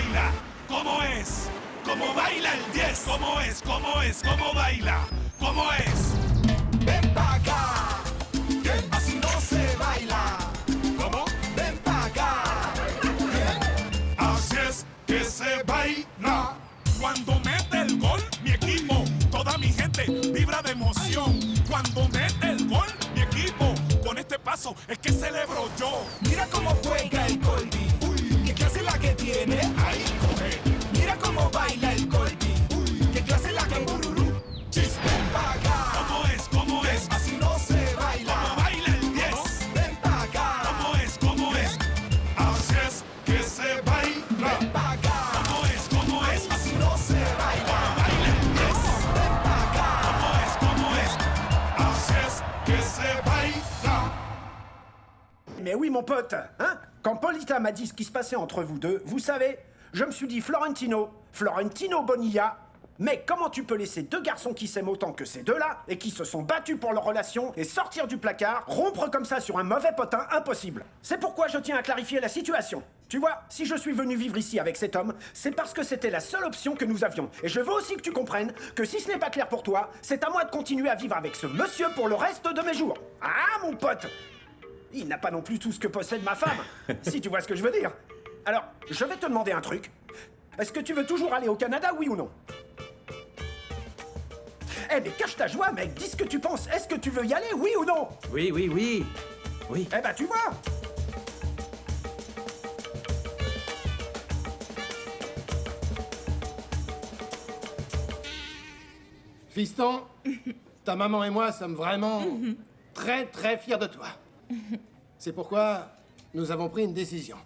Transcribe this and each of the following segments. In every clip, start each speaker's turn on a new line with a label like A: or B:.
A: baila? ¿Cómo es? ¿Cómo baila el 10? ¿Cómo es? ¿Cómo es? ¿Cómo baila? ¿Cómo es?
B: Ven pa' acá, que así no se baila.
A: ¿Cómo?
B: Ven pa' acá.
A: Así es que se baila. Cuando mete el gol, mi equipo, toda mi gente vibra de emoción. Cuando mete el gol, mi equipo, con este paso es que celebro yo.
B: Mira cómo juega el Colby. Uy, qué clase la que tiene.
A: Ahí coge.
B: Mira cómo baila el Colby. Uy, qué clase la que bururú.
A: Chis.
B: Ven pa' acá.
A: ¿Cómo es? ¿Cómo es?
B: Así no se baila.
A: ¿Cómo baila el 10?
B: Ven pa' acá.
A: ¿Cómo es? ¿Cómo es? Así es que se baila.
B: Ven pa' acá.
A: ¿Cómo es? ¿Cómo es?
B: Así no se baila.
A: ¿Cómo baila el 10?
B: Ven pa' acá.
A: ¿Cómo es? ¿Cómo es? Así es que se baila.
C: Mais oui, mon pote, hein? Quand Polita m'a dit ce qui se passait entre vous deux, vous savez, je me suis dit Florentino Bonilla, mais comment tu peux laisser deux garçons qui s'aiment autant que ces deux-là, et qui se sont battus pour leur relation, et sortir du placard, rompre comme ça sur un mauvais potin, impossible. C'est pourquoi je tiens à clarifier la situation. Tu vois, si je suis venu vivre ici avec cet homme, c'est parce que c'était la seule option que nous avions. Et je veux aussi que tu comprennes que si ce n'est pas clair pour toi, c'est à moi de continuer à vivre avec ce monsieur pour le reste de mes jours. Ah, mon pote! Il n'a pas non plus tout ce que possède ma femme, si tu vois ce que je veux dire. Alors, je vais te demander un truc. Est-ce que tu veux toujours aller au Canada, oui ou non? Eh, mais cache ta joie, mec, dis ce que tu penses. Est-ce que tu veux y aller, oui ou non?
D: Oui. Oui.
C: Eh ben, tu vois.
E: Fiston, ta maman et moi sommes vraiment très fiers de toi. C'est pourquoi nous avons pris une décision.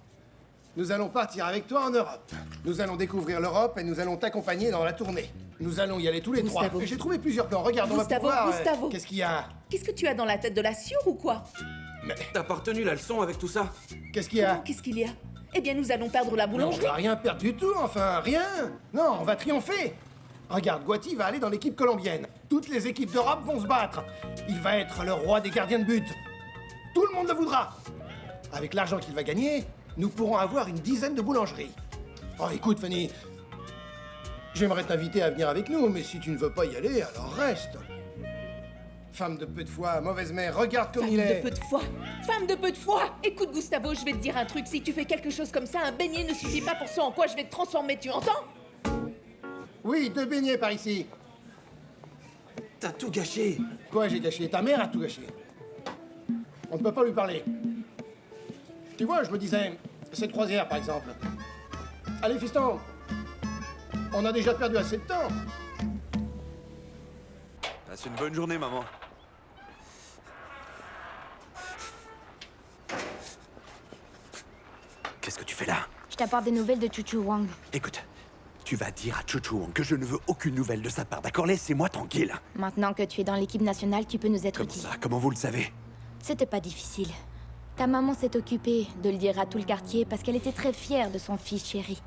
E: Nous allons partir avec toi en Europe. Nous allons découvrir l'Europe et nous allons t'accompagner dans la tournée. Nous allons y aller tous les
F: Gustavo.
E: trois. J'ai trouvé plusieurs plans. Regarde, on va
F: Gustavo,
E: pouvoir...
F: Gustavo.
E: Qu'est-ce qu'il y a?
F: Qu'est-ce que tu as dans la tête, de la sciure ou quoi?
E: Mais
D: T'as pas retenu la leçon avec tout ça?
E: qu'est-ce qu'il y a?
F: Qu'est-ce qu'il y a? Eh bien, nous allons perdre la
E: Non, on
F: boulangerie.
E: va rien perdre du tout, enfin, rien. Non, on va triompher. Regarde, Guati va aller dans l'équipe colombienne. Toutes les équipes d'Europe vont se battre. Il va être le roi des gardiens de but. Tout le monde le voudra. Avec l'argent qu'il va gagner, nous pourrons avoir une dizaine de boulangeries. Oh, écoute, Fanny, j'aimerais t'inviter à venir avec nous, mais si tu ne veux pas y aller, alors reste. Femme de peu de foi, mauvaise mère, regarde comme
F: Femme
E: il est.
F: de peu de foi. Femme de peu de foi. Écoute, Gustavo, je vais te dire un truc. Si tu fais quelque chose comme ça, un beignet ne suffit pas pour ce en quoi je vais te transformer, tu entends?
E: Oui, 2 beignets par ici.
D: T'as tout gâché.
E: Quoi, j'ai gâché? Ta mère a tout gâché. On ne peut pas lui parler. Tu vois, je me disais, cette croisière, par exemple. Allez, fiston, on a déjà perdu assez de temps.
G: Passe une bonne journée, maman.
D: Qu'est-ce que tu fais là?
H: Je t'apporte des nouvelles de Chuchu Wang.
D: Écoute, tu vas dire à Chuchu Wang que je ne veux aucune nouvelle de sa part, d'accord? Laissez-moi tranquille.
H: Maintenant que tu es dans l'équipe nationale, tu peux nous être
D: Comme
H: utile.
D: ça, comment vous le savez?
H: C'était pas difficile. Ta maman s'est occupée de le dire à tout le quartier parce qu'elle était très fière de son fils chéri.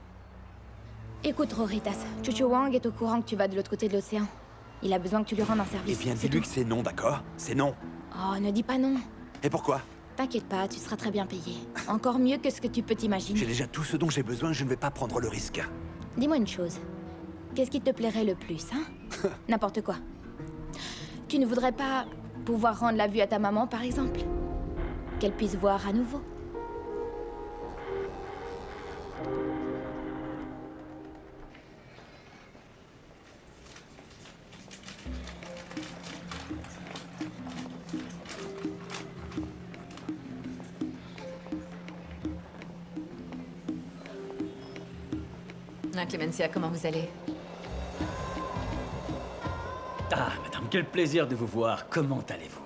H: Écoute, Roritas, Chuchu Wang est au courant que tu vas de l'autre côté de l'océan. Il a besoin que tu lui rendes un
D: Eh
H: service.
D: bien,
H: c'est
D: dis-lui
H: tout.
D: que c'est non, d'accord? C'est non.
H: Oh, ne dis pas non.
D: Et pourquoi?
H: T'inquiète pas, tu seras très bien payé. Encore mieux que ce que tu peux
D: J'ai
H: t'imaginer.
D: déjà tout ce dont j'ai besoin, je ne vais pas prendre le risque.
H: Dis-moi une chose. Qu'est-ce qui te plairait le plus, hein? N'importe quoi. Tu ne voudrais pas pouvoir rendre la vue à ta maman, par exemple? Qu'elle puisse voir à nouveau?
I: Ah, Clémencia, comment vous allez?
J: Ah, madame, quel plaisir de vous voir. Comment allez-vous?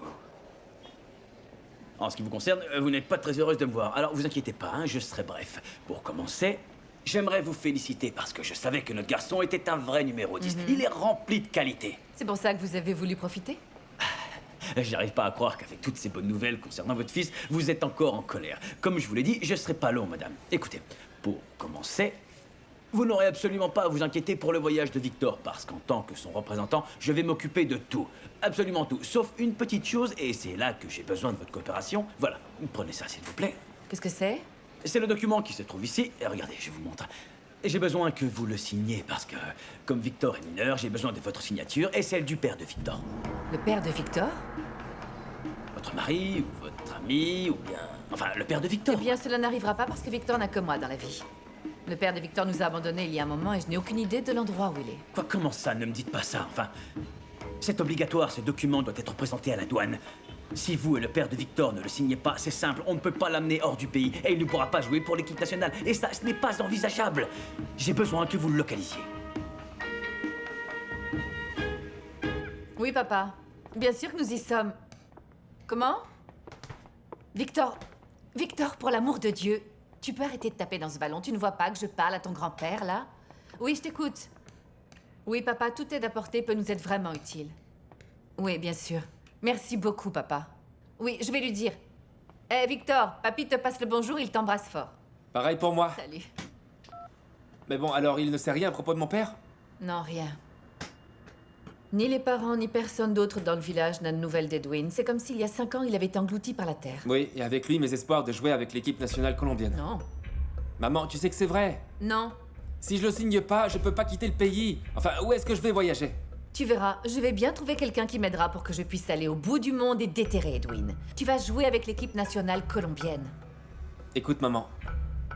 J: En ce qui vous concerne, vous n'êtes pas très heureuse de me voir. Alors, vous inquiétez pas, hein, je serai bref. Pour commencer, j'aimerais vous féliciter parce que je savais que notre garçon était un vrai numéro 10. Il est rempli de qualité.
I: C'est pour ça que vous avez voulu profiter?
J: J'arrive pas à croire qu'avec toutes ces bonnes nouvelles concernant votre fils, vous êtes encore en colère. Comme je vous l'ai dit, je serai pas long, madame. Écoutez, pour commencer, vous n'aurez absolument pas à vous inquiéter pour le voyage de Victor, parce qu'en tant que son représentant, je vais m'occuper de tout. Absolument tout, sauf une petite chose, et c'est là que j'ai besoin de votre coopération. Voilà, prenez ça s'il vous plaît.
I: Qu'est-ce que c'est?
J: C'est le document qui se trouve ici, et regardez, je vous montre. j'ai besoin que vous le signiez parce que, comme Victor est mineur, j'ai besoin de votre signature et celle du père de Victor.
I: Le père de Victor?
J: Votre mari, ou votre ami, ou bien... Enfin, le père de Victor.
I: Eh bien, cela n'arrivera pas parce que Victor n'a que moi dans la vie. Le père de Victor nous a abandonnés il y a un moment et je n'ai aucune idée de l'endroit où il est.
J: Quoi, comment ça? Ne me dites pas ça, enfin... C'est obligatoire, ce document doit être présenté à la douane. Si vous et le père de Victor ne le signez pas, c'est simple, on ne peut pas l'amener hors du pays et il ne pourra pas jouer pour l'équipe nationale. Et ça, ce n'est pas envisageable. J'ai besoin que vous le localisiez.
I: Oui, papa. Bien sûr que nous y sommes. Comment? Victor... Victor, pour l'amour de Dieu, tu peux arrêter de taper dans ce ballon. Tu ne vois pas que je parle à ton grand-père, là? Oui, je t'écoute. Oui, papa, toute aide apportée peut nous être vraiment utile. Oui, bien sûr. Merci beaucoup, papa. Oui, je vais lui dire. Eh, Victor, papy te passe le bonjour, il t'embrasse fort.
K: Pareil pour moi.
I: Salut.
K: Mais bon, alors il ne sait rien à propos de mon père?
I: Non, rien. Ni les parents, ni personne d'autre dans le village n'a de nouvelles d'Edwin. C'est comme s'il y a 5 ans, il avait été englouti par la terre.
K: Oui, et avec lui, mes espoirs de jouer avec l'équipe nationale colombienne.
I: Non.
K: Maman, tu sais que c'est vrai.
I: Non.
K: Si je le signe pas, je peux pas quitter le pays. Enfin, où est-ce que je vais voyager?
I: Tu verras, je vais bien trouver quelqu'un qui m'aidera pour que je puisse aller au bout du monde et déterrer Edwin. Tu vas jouer avec l'équipe nationale colombienne.
K: Écoute, maman,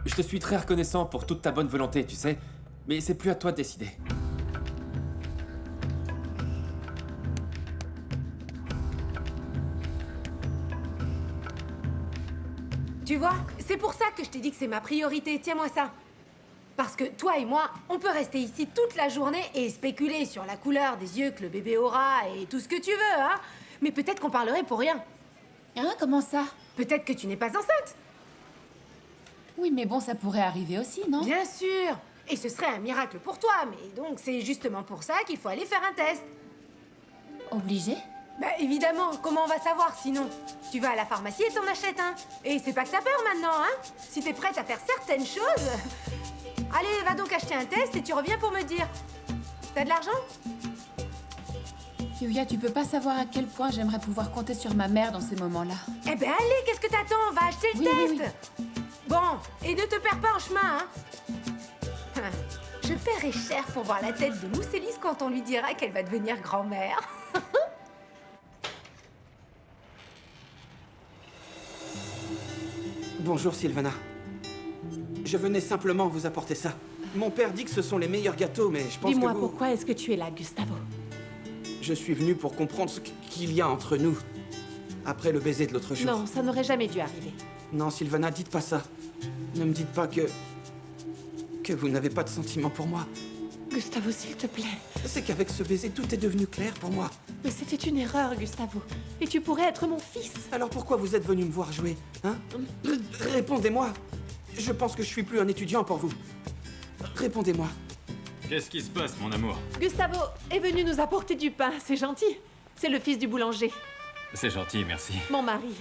K: je te suis très reconnaissant pour toute ta bonne volonté, tu sais, mais c'est plus à toi de décider.
L: Tu vois, c'est pour ça que je t'ai dit que c'est ma priorité. Tiens-moi ça. Parce que toi et moi, on peut rester ici toute la journée et spéculer sur la couleur des yeux que le bébé aura et tout ce que tu veux, hein. Mais peut-être qu'on parlerait pour rien.
F: Hein, comment ça?
L: Peut-être que tu n'es pas enceinte.
F: Oui, mais bon, ça pourrait arriver aussi, non?
L: Bien sûr. Et ce serait un miracle pour toi, mais donc c'est justement pour ça qu'il faut aller faire un test.
F: Obligé?
L: Bah évidemment, comment on va savoir sinon? Tu vas à la pharmacie et t'en achètes un. Et c'est pas que t'as peur maintenant, hein? Si t'es prête à faire certaines choses... Allez, va donc acheter un test et tu reviens pour me dire. T'as de l'argent?
F: Yuya, tu peux pas savoir à quel point j'aimerais pouvoir compter sur ma mère dans ces moments-là.
L: Eh ben allez, qu'est-ce que t'attends? Va acheter le test.
F: Oui.
L: Bon, et ne te perds pas en chemin, hein? Je paierai cher pour voir la tête de Moussélis quand on lui dira qu'elle va devenir grand-mère.
M: Bonjour Sylvana. Je venais simplement vous apporter ça. Mon père dit que ce sont les meilleurs gâteaux, mais je pense que
L: Dis-moi, pourquoi est-ce que tu es là, Gustavo?
M: Je suis venu pour comprendre ce qu'il y a entre nous. Après le baiser de l'autre jour.
L: Non, ça n'aurait jamais dû arriver.
M: Non, Sylvana, dites pas ça. Ne me dites pas que vous n'avez pas de sentiments pour moi.
L: Gustavo, s'il te plaît.
M: C'est qu'avec ce baiser, tout est devenu clair pour moi.
L: Mais c'était une erreur, Gustavo. Et tu pourrais être mon fils.
M: Alors pourquoi vous êtes venu me voir jouer, hein? Répondez-moi. Je pense que je suis plus un étudiant pour vous. Répondez-moi.
N: Qu'est-ce qui se passe, mon amour?
L: Gustavo est venu nous apporter du pain, c'est gentil. C'est le fils du boulanger.
N: C'est gentil, merci.
L: Mon mari.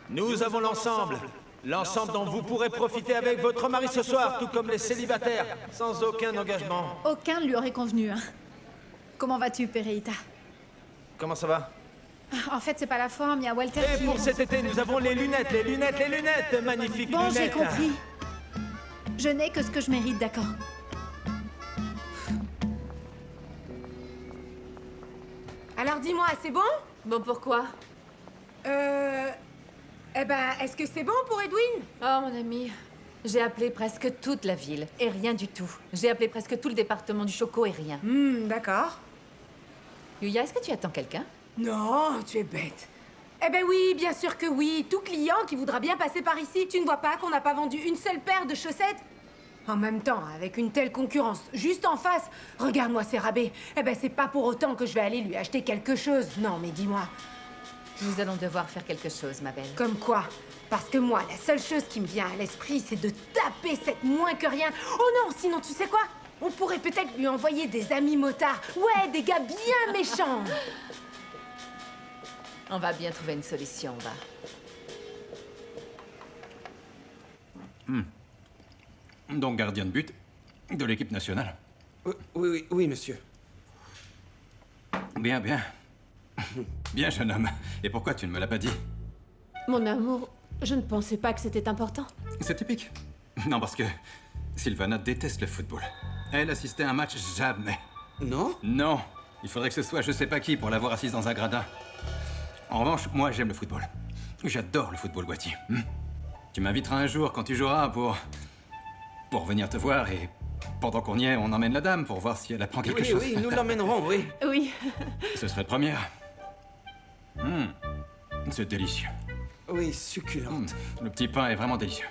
O: Nous avons l'ensemble. L'ensemble dont vous pourrez profiter avec votre mari ce soir, tout comme les célibataires, sans aucun engagement.
F: Aucun ne lui aurait convenu, hein. Comment vas-tu, Pereita?
O: Comment ça va?
F: En fait, c'est pas la forme, il y a Walter
O: Et
F: qui...
O: pour cet été, nous avons les lunettes, les lunettes, les lunettes! Magnifiques
F: Bon,
O: lunettes!
F: j'ai compris. Je n'ai que ce que je mérite, d'accord.
L: Alors dis-moi, c'est bon?
I: Bon, pourquoi?
L: Eh ben, est-ce que c'est bon pour Edwin?
I: Oh, mon ami, j'ai appelé presque toute la ville et rien du tout. J'ai appelé presque tout le département du Choco et rien.
L: D'accord.
I: Yuya, est-ce que tu attends quelqu'un?
L: Non, tu es bête. Eh ben oui, bien sûr que oui. Tout client qui voudra bien passer par ici, tu ne vois pas qu'on n'a pas vendu une seule paire de chaussettes? En même temps, avec une telle concurrence juste en face, regarde-moi ces rabais. Eh ben c'est pas pour autant que je vais aller lui acheter quelque chose. Non, mais dis-moi.
I: Nous allons devoir faire quelque chose, ma belle.
L: Comme quoi? Parce que moi, la seule chose qui me vient à l'esprit, c'est de taper cette moins que rien. Oh non, sinon tu sais quoi? On pourrait peut-être lui envoyer des amis motards. Ouais, des gars bien méchants.
I: On va bien trouver une solution, va.
N: Donc gardien de but de l'équipe nationale.
M: Oui, monsieur.
N: Bien, bien. Bien, jeune homme. Et pourquoi tu ne me l'as pas dit?
L: Mon amour, je ne pensais pas que c'était important.
N: C'est typique. Non, parce que Sylvana déteste le football. Elle assistait à un match jamais.
M: Non?
N: Non. Il faudrait que ce soit je sais pas qui pour l'avoir assise dans un gradin. En revanche, moi j'aime le football. J'adore le football, Guati. Tu m'inviteras un jour quand tu joueras pour venir te voir et pendant qu'on y est, on emmène la dame pour voir si elle apprend quelque chose.
M: Oui, nous l'emmènerons, oui.
I: Oui.
N: Ce serait de première. C'est délicieux.
M: Oui, succulente.
N: Le petit pain est vraiment délicieux.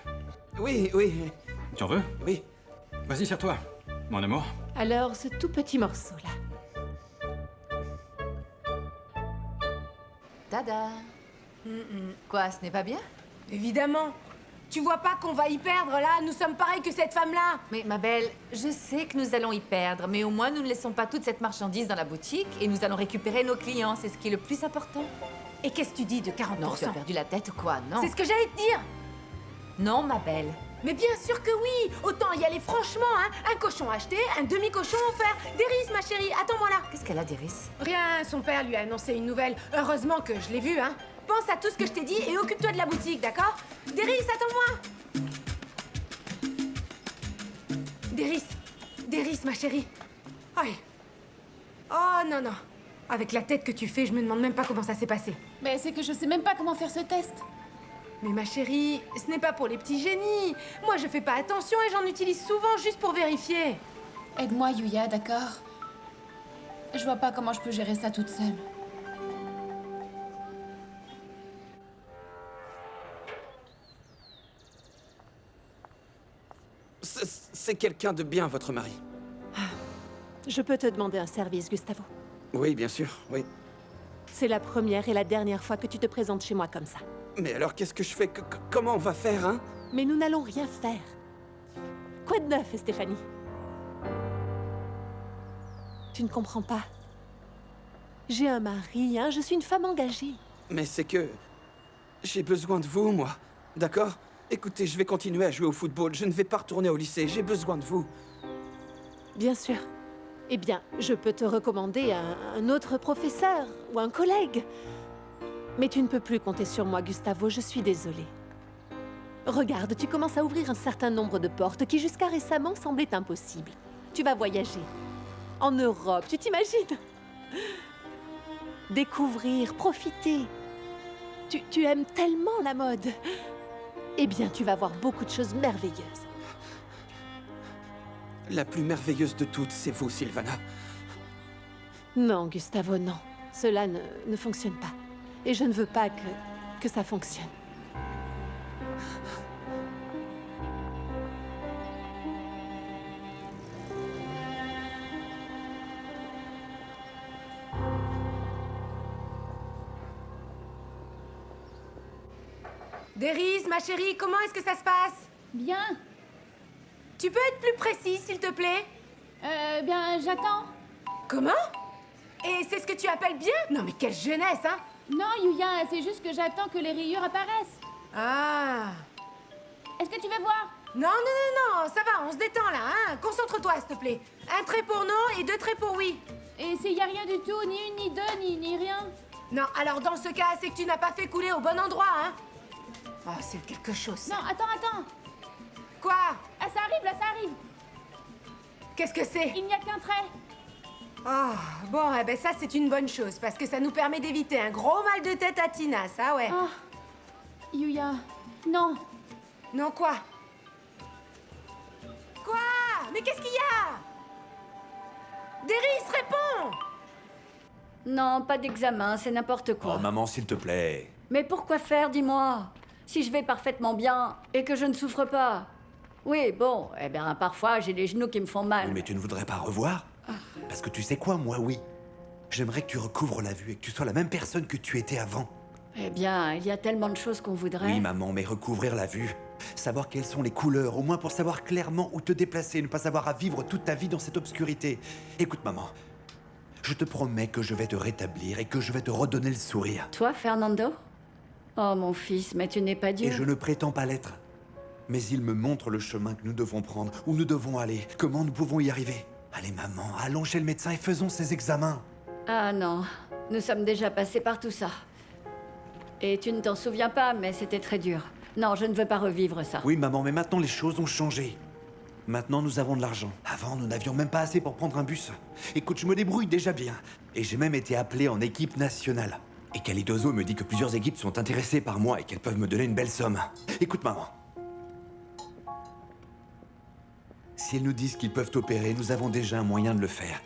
M: Oui, oui.
N: Tu en veux?
M: Oui.
N: Vas-y, serre-toi, mon amour.
P: Alors, ce tout petit morceau-là.
I: Tada. Quoi, ce n'est pas bien?
L: Évidemment. Tu vois pas qu'on va y perdre, là? Nous sommes pareils que cette femme-là.
I: Mais ma belle, je sais que nous allons y perdre, mais au moins nous ne laissons pas toute cette marchandise dans la boutique et nous allons récupérer nos clients, c'est ce qui est le plus important.
L: Et qu'est-ce que tu dis de 40%?
I: Non, tu as perdu la tête ou quoi? Non.
L: C'est ce que j'allais te dire.
I: Non, ma belle.
L: Mais bien sûr que oui. Autant y aller franchement, hein. Un cochon acheté, un demi-cochon offert. Déris, ma chérie, attends-moi là.
I: Qu'est-ce qu'elle a, Déris?
L: Rien, son père lui a annoncé une nouvelle. Heureusement que je l'ai vu, hein. Pense à tout ce que je t'ai dit et occupe-toi de la boutique, d'accord? Déris, attends-moi. Déris, ma chérie. Ouais. Oh non, non. Avec la tête que tu fais, je me demande même pas comment ça s'est passé.
P: Mais c'est que je sais même pas comment faire ce test.
L: Mais ma chérie, ce n'est pas pour les petits génies. Moi, je fais pas attention et j'en utilise souvent juste pour vérifier.
P: Aide-moi, Yuya, d'accord? Je vois pas comment je peux gérer ça toute seule.
M: C'est quelqu'un de bien, votre mari.
Q: Je peux te demander un service, Gustavo?
M: Oui, bien sûr, oui.
Q: C'est la première et la dernière fois que tu te présentes chez moi comme ça.
M: Mais alors, qu'est-ce que je fais? Comment on va faire, hein?
Q: Mais nous n'allons rien faire. Quoi de neuf, Stéphanie? Tu ne comprends pas. J'ai un mari, hein? Je suis une femme engagée.
M: Mais c'est que... j'ai besoin de vous, moi. D'accord? Écoutez, je vais continuer à jouer au football. Je ne vais pas retourner au lycée. J'ai besoin de vous.
Q: Bien sûr. Eh bien, je peux te recommander un autre professeur ou un collègue. Mais tu ne peux plus compter sur moi, Gustavo, je suis désolée. Regarde, tu commences à ouvrir un certain nombre de portes qui jusqu'à récemment semblaient impossibles. Tu vas voyager. En Europe, tu t'imagines? Découvrir, profiter. Tu aimes tellement la mode. Eh bien, tu vas voir beaucoup de choses merveilleuses.
M: La plus merveilleuse de toutes, c'est vous, Sylvana.
Q: Non, Gustavo, non. Cela ne fonctionne pas. Et je ne veux pas que ça fonctionne.
L: Déris, ma chérie, comment est-ce que ça se passe?
P: Bien.
L: Tu peux être plus précis, s'il te plaît?
P: Bien, j'attends.
L: Comment? Et c'est ce que tu appelles bien? Non, mais quelle jeunesse, hein?
P: Non, Yuya, c'est juste que j'attends que les rayures apparaissent.
L: Ah.
P: Est-ce que tu veux voir?
L: Non, non, non, non, ça va, on se détend là, hein? Concentre-toi, s'il te plaît. Un trait pour non et deux traits pour oui.
P: Et s'il y a rien du tout, ni une, ni deux, ni rien?
L: Non, alors dans ce cas, c'est que tu n'as pas fait couler au bon endroit, hein? Oh, c'est quelque chose, ça.
P: Non, attends.
L: Quoi?
P: Ah, ça arrive, là, ça arrive.
L: Qu'est-ce que c'est?
P: Il n'y a qu'un trait.
L: Ah, bon, eh ben ça, c'est une bonne chose, parce que ça nous permet d'éviter un gros mal de tête à Tina, ça, ouais.
P: Oh. Yuya, non.
L: Non, quoi? Quoi? Mais qu'est-ce qu'il y a? Déris, réponds!
R: Non, pas d'examen, c'est n'importe quoi.
D: Oh, maman, s'il te plaît.
R: Mais pourquoi faire, dis-moi? Si je vais parfaitement bien et que je ne souffre pas. Oui, bon, eh bien, parfois, j'ai les genoux qui me font mal.
D: Oui, mais tu ne voudrais pas revoir? Parce que tu sais quoi, moi, oui. J'aimerais que tu recouvres la vue et que tu sois la même personne que tu étais avant.
R: Eh bien, il y a tellement de choses qu'on voudrait.
D: Oui, maman, mais recouvrir la vue. Savoir quelles sont les couleurs, au moins pour savoir clairement où te déplacer, ne pas avoir à vivre toute ta vie dans cette obscurité. Écoute, maman, je te promets que je vais te rétablir et que je vais te redonner le sourire.
R: Toi, Fernando? Oh, mon fils, mais tu n'es pas Dieu.
D: Et je ne prétends pas l'être. Mais il me montre le chemin que nous devons prendre, où nous devons aller, comment nous pouvons y arriver. Allez, maman, allons chez le médecin et faisons ces examens.
R: Ah non, nous sommes déjà passés par tout ça. Et tu ne t'en souviens pas, mais c'était très dur. Non, je ne veux pas revivre ça.
D: Oui, maman, mais maintenant les choses ont changé. Maintenant, nous avons de l'argent. Avant, nous n'avions même pas assez pour prendre un bus. Écoute, je me débrouille déjà bien. Et j'ai même été appelé en équipe nationale. Et Calidoso me dit que plusieurs équipes sont intéressées par moi et qu'elles peuvent me donner une belle somme. Écoute, maman. Si elles nous disent qu'ils peuvent t'opérer, nous avons déjà un moyen de le faire.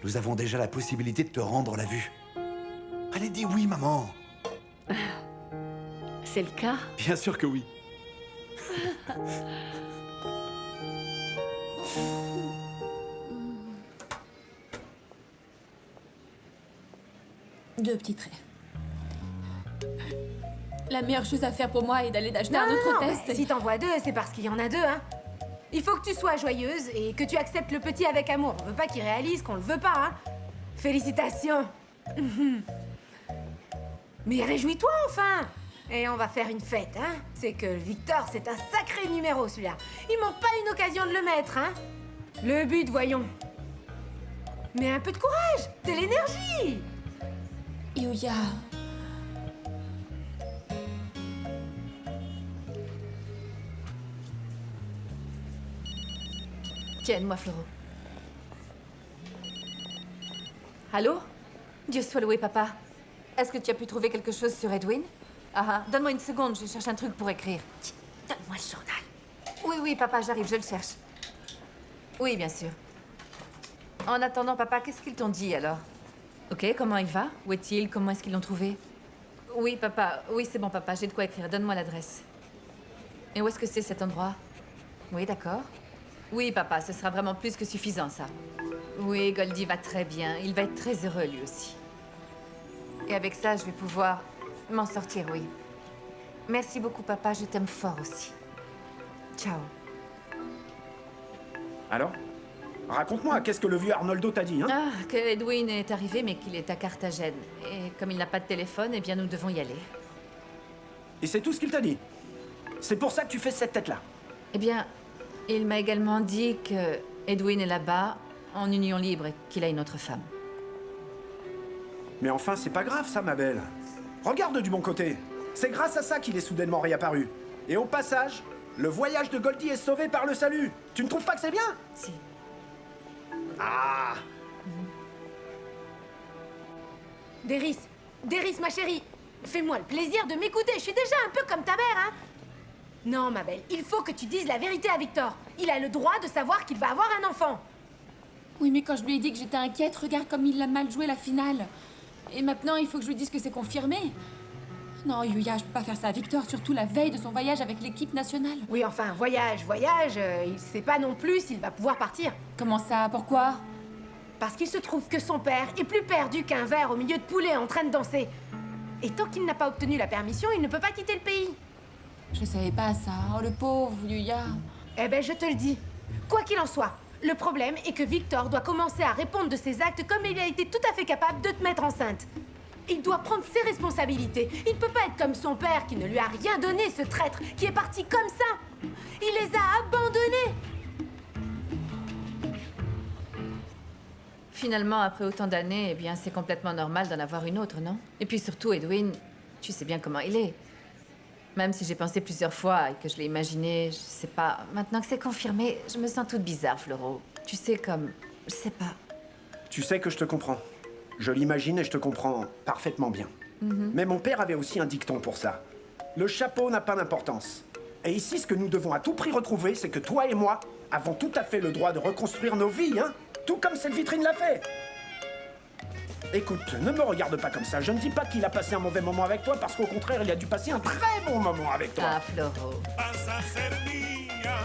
D: Nous avons déjà la possibilité de te rendre la vue. Allez, dis oui, maman.
R: C'est le cas?
D: Bien sûr que oui.
P: Deux petits traits. La meilleure chose à faire pour moi est d'aller d'acheter un autre test.
L: Mais si t'en vois deux, c'est parce qu'il y en a deux, hein. Il faut que tu sois joyeuse et que tu acceptes le petit avec amour. On veut pas qu'il réalise qu'on le veut pas, hein. Félicitations. Mais réjouis-toi enfin. Et on va faire une fête, hein. C'est que Victor, c'est un sacré numéro, celui-là. Il manque pas une occasion de le mettre, hein. Le but, voyons. Mais un peu de courage, de l'énergie.
P: Yuya.
I: Tiens-moi, Floro. Allô? Dieu soit loué, papa. Est-ce que tu as pu trouver quelque chose sur Edwin? Donne-moi une seconde, je cherche un truc pour écrire. Donne-moi le journal. Oui, papa, j'arrive, je le cherche. Oui, bien sûr. En attendant, papa, qu'est-ce qu'ils t'ont dit, alors? Ok, comment il va? Où est-il? Comment est-ce qu'ils l'ont trouvé? Oui, papa. Oui, c'est bon, papa, j'ai de quoi écrire. Donne-moi l'adresse. Et où est-ce que c'est, cet endroit? Oui, d'accord. Oui, papa, ce sera vraiment plus que suffisant, ça. Oui, Goldie va très bien. Il va être très heureux, lui aussi. Et avec ça, je vais pouvoir m'en sortir, oui. Merci beaucoup, papa. Je t'aime fort aussi. Ciao.
C: Alors? Raconte-moi, qu'est-ce que le vieux Arnoldo t'a dit, hein?
I: Que Edwin est arrivé, mais qu'il est à Carthagène. Et comme il n'a pas de téléphone, eh bien, nous devons y aller.
C: Et c'est tout ce qu'il t'a dit? C'est pour ça que tu fais cette tête-là?
I: Eh bien, il m'a également dit que Edwin est là-bas, en union libre, et qu'il a une autre femme.
C: Mais enfin, c'est pas grave, ça, ma belle. Regarde du bon côté. C'est grâce à ça qu'il est soudainement réapparu. Et au passage, le voyage de Goldie est sauvé par le salut. Tu ne trouves pas que c'est bien?
I: Si.
C: Ah!
L: Déris, ma chérie, fais-moi le plaisir de m'écouter. Je suis déjà un peu comme ta mère, hein. Non, ma belle, il faut que tu dises la vérité à Victor. Il a le droit de savoir qu'il va avoir un enfant.
P: Oui, mais quand je lui ai dit que j'étais inquiète, regarde comme il a mal joué la finale. Et maintenant, il faut que je lui dise que c'est confirmé. Non, Yuya, je peux pas faire ça à Victor, surtout la veille de son voyage avec l'équipe nationale.
L: Oui, enfin, voyage, il sait pas non plus s'il va pouvoir partir.
P: Comment ça? Pourquoi?
L: Parce qu'il se trouve que son père est plus perdu qu'un ver au milieu de poulets en train de danser. Et tant qu'il n'a pas obtenu la permission, il ne peut pas quitter le pays.
P: Je savais pas ça. Oh, le pauvre Yuya.
L: Eh ben, je te le dis. Quoi qu'il en soit, le problème est que Victor doit commencer à répondre de ses actes comme il a été tout à fait capable de te mettre enceinte. Il doit prendre ses responsabilités. Il ne peut pas être comme son père qui ne lui a rien donné, ce traître, qui est parti comme ça. Il les a abandonnés.
I: Finalement, après autant d'années, eh bien, c'est complètement normal d'en avoir une autre, non? Et puis surtout, Edwin, tu sais bien comment il est. Même si j'ai pensé plusieurs fois et que je l'ai imaginé, je sais pas. Maintenant que c'est confirmé, je me sens toute bizarre, Floro. Tu sais, comme... Je sais pas.
C: Tu sais que je te comprends. Je l'imagine et je te comprends parfaitement bien. Mais mon père avait aussi un dicton pour ça. Le chapeau n'a pas d'importance. Et ici, ce que nous devons à tout prix retrouver, c'est que toi et moi avons tout à fait le droit de reconstruire nos vies, hein? Tout comme cette vitrine l'a fait. Écoute, ne me regarde pas comme ça. Je ne dis pas qu'il a passé un mauvais moment avec toi, parce qu'au contraire, il a dû passer un très bon moment avec toi.
I: Ah, Floro.
A: Vas a ser mía.